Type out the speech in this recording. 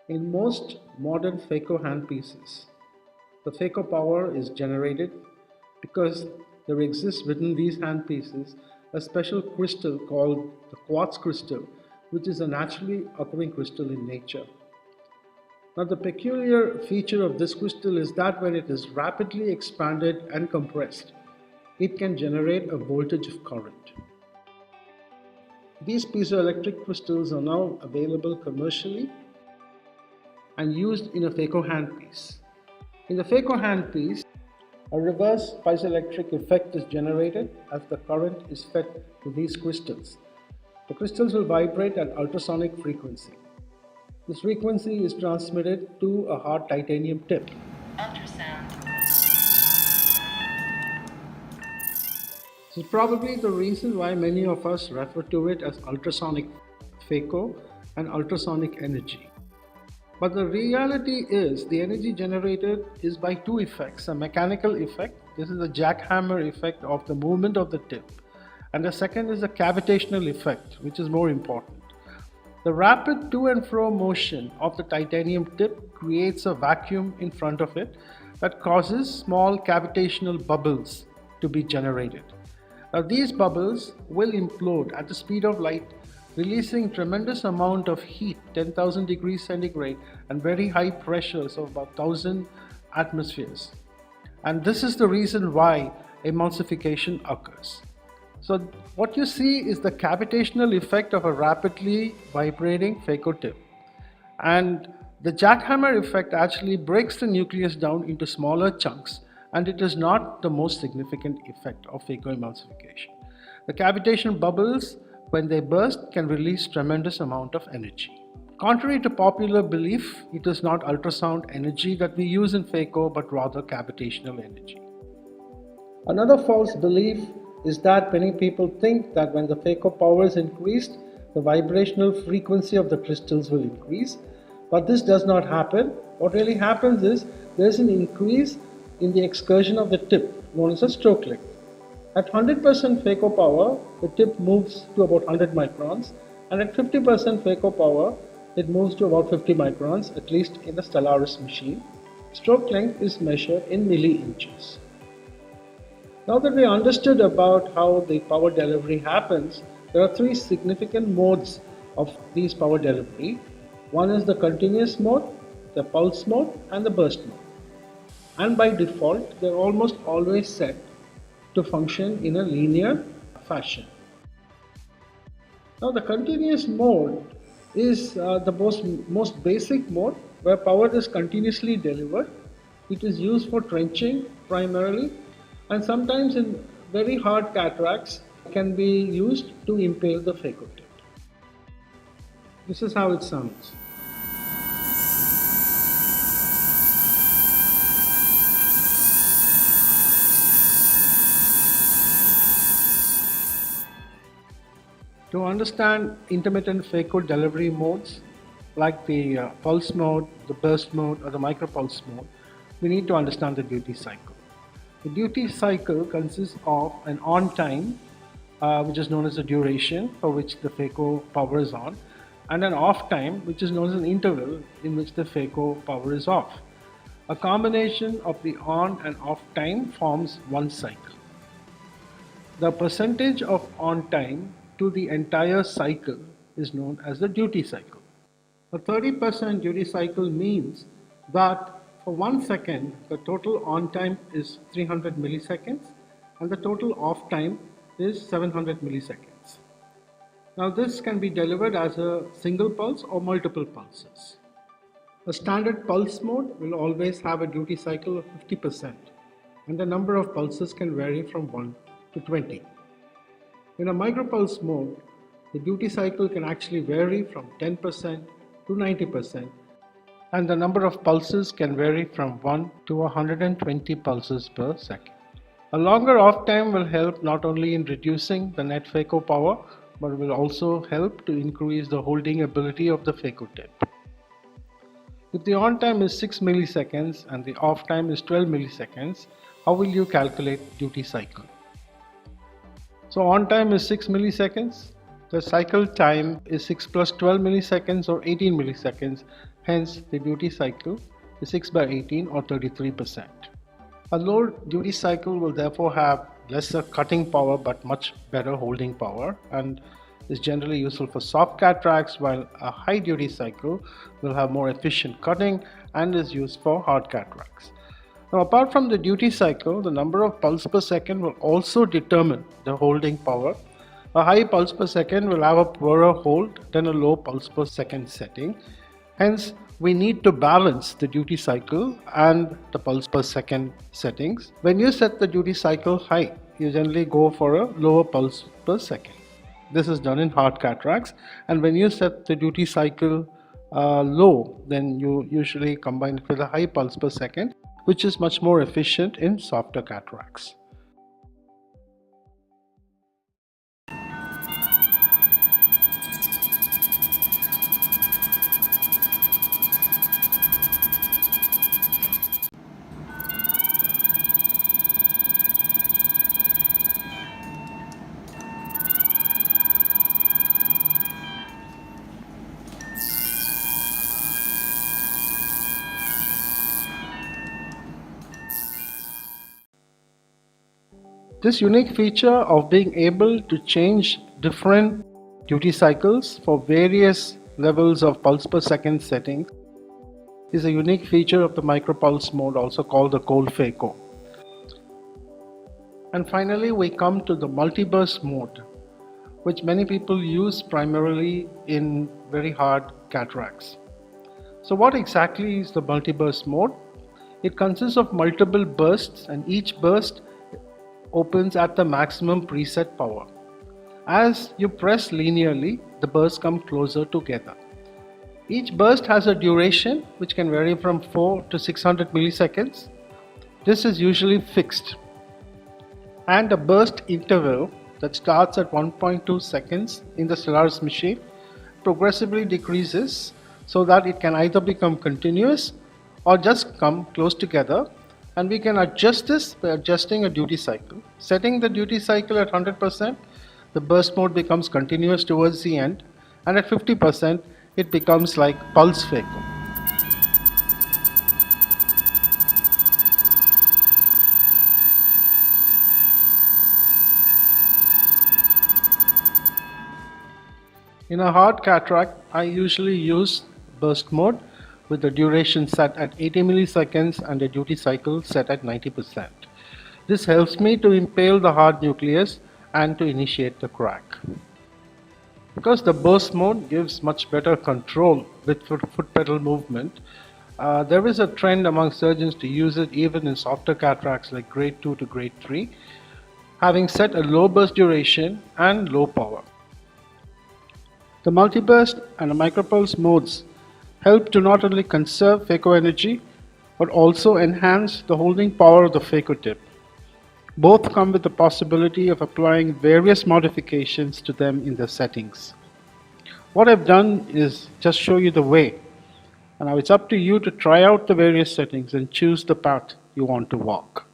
In most modern Phaco handpieces, the Phaco power is generated because there exists within these handpieces a special crystal called the quartz crystal, which is a naturally occurring crystal in nature. Now, the peculiar feature of this crystal is that when it is rapidly expanded and compressed, it can generate a voltage of current. These piezoelectric crystals are now available commercially and used in a phaco handpiece. In the phaco handpiece, a reverse piezoelectric effect is generated as the current is fed to these crystals. The crystals will vibrate at ultrasonic frequency. This frequency is transmitted to a hard titanium tip. Ultrasound. This is probably the reason why many of us refer to it as ultrasonic phaco and ultrasonic energy. But the reality is the energy generated is by two effects: a mechanical effect, this is the jackhammer effect of the movement of the tip, and the second is the cavitational effect, which is more important. The rapid to and fro motion of the titanium tip creates a vacuum in front of it that causes small cavitational bubbles to be generated. Now these bubbles will implode at the speed of light, releasing tremendous amount of heat, 10,000 degrees centigrade, and very high pressures of about 1,000 atmospheres. And this is the reason why emulsification occurs. So what you see is the cavitational effect of a rapidly vibrating phaco tip. And the jackhammer effect actually breaks the nucleus down into smaller chunks, and it is not the most significant effect of phacoemulsification. The cavitation bubbles, when they burst, can release tremendous amount of energy. Contrary to popular belief, it is not ultrasound energy that we use in phaco, but rather cavitational energy. Another false belief is that many people think that when the phaco power is increased, the vibrational frequency of the crystals will increase, but this does not happen. What really happens is there is an increase in the excursion of the tip, known as a stroke length. At 100% phaco power, the tip moves to about 100 microns, and at 50% phaco power, it moves to about 50 microns, at least in the Stellaris machine. Stroke length is measured in milli-inches. Now that we understood about how the power delivery happens, there are three significant modes of these power delivery. One is the continuous mode, the pulse mode, and the burst mode. And by default, they're almost always set to function in a linear fashion. Now the continuous mode is the most basic mode where power is continuously delivered. It is used for trenching primarily, and sometimes in very hard cataracts can be used to impale the phaco tip. This is how it sounds. To understand intermittent phaco delivery modes like the pulse mode, the burst mode, or the micropulse mode, we need to understand the duty cycle. The duty cycle consists of an on time, which is known as the duration for which the phaco power is on, and an off time, which is known as an interval in which the phaco power is off. A combination of the on and off time forms one cycle. The percentage of on time to the entire cycle is known as the duty cycle. A 30% duty cycle means that for 1 second the total on time is 300 milliseconds and the total off time is 700 milliseconds. Now this can be delivered as a single pulse or multiple pulses. A standard pulse mode will always have a duty cycle of 50%, and the number of pulses can vary from 1 to 20. In a micropulse mode, the duty cycle can actually vary from 10% to 90%, and the number of pulses can vary from 1 to 120 pulses per second. A longer off time will help not only in reducing the net phaco power, but will also help to increase the holding ability of the phaco tip. If the on time is 6 milliseconds and the off time is 12 milliseconds, how will you calculate duty cycle? So on time is 6 milliseconds, The cycle time is 6 plus 12 milliseconds or 18 milliseconds, hence the duty cycle is 6 by 18 or 33%. A low duty cycle will therefore have lesser cutting power but much better holding power and is generally useful for soft cataracts, while a high duty cycle will have more efficient cutting and is used for hard cataracts. Now, apart from the duty cycle, the number of pulse per second will also determine the holding power. A high pulse per second will have a poorer hold than a low pulse per second setting. Hence, we need to balance the duty cycle and the pulse per second settings. When you set the duty cycle high, you generally go for a lower pulse per second. This is done in hard cataracts, and when you set the duty cycle low, then you usually combine it with a high pulse per second, which is much more efficient in softer cataracts. This unique feature of being able to change different duty cycles for various levels of pulse per second settings is a unique feature of the micropulse mode, also called the cold Phaco. And finally, we come to the multiburst mode, which many people use primarily in very hard cataracts. So what exactly is the multiburst mode? It consists of multiple bursts, and each burst opens at the maximum preset power. As you press linearly, the bursts come closer together. Each burst has a duration which can vary from 4 to 600 milliseconds. This is usually fixed. And a burst interval that starts at 1.2 seconds in the Stellaris machine progressively decreases so that it can either become continuous or just come close together. And we can adjust this by adjusting a duty cycle. Setting the duty cycle at 100%, the burst mode becomes continuous towards the end, and at 50%, it becomes like pulse Phaco. In a hard cataract, I usually use burst mode with the duration set at 80 milliseconds and the duty cycle set at 90%. This helps me to impale the hard nucleus and to initiate the crack. Because the burst mode gives much better control with foot pedal movement, there is a trend among surgeons to use it even in softer cataracts like grade 2 to grade 3, having set a low burst duration and low power. The multiburst and the micropulse modes help to not only conserve Phaco energy, but also enhance the holding power of the Phaco tip. Both come with the possibility of applying various modifications to them in their settings. What I've done is just show you the way, and now it's up to you to try out the various settings and choose the path you want to walk.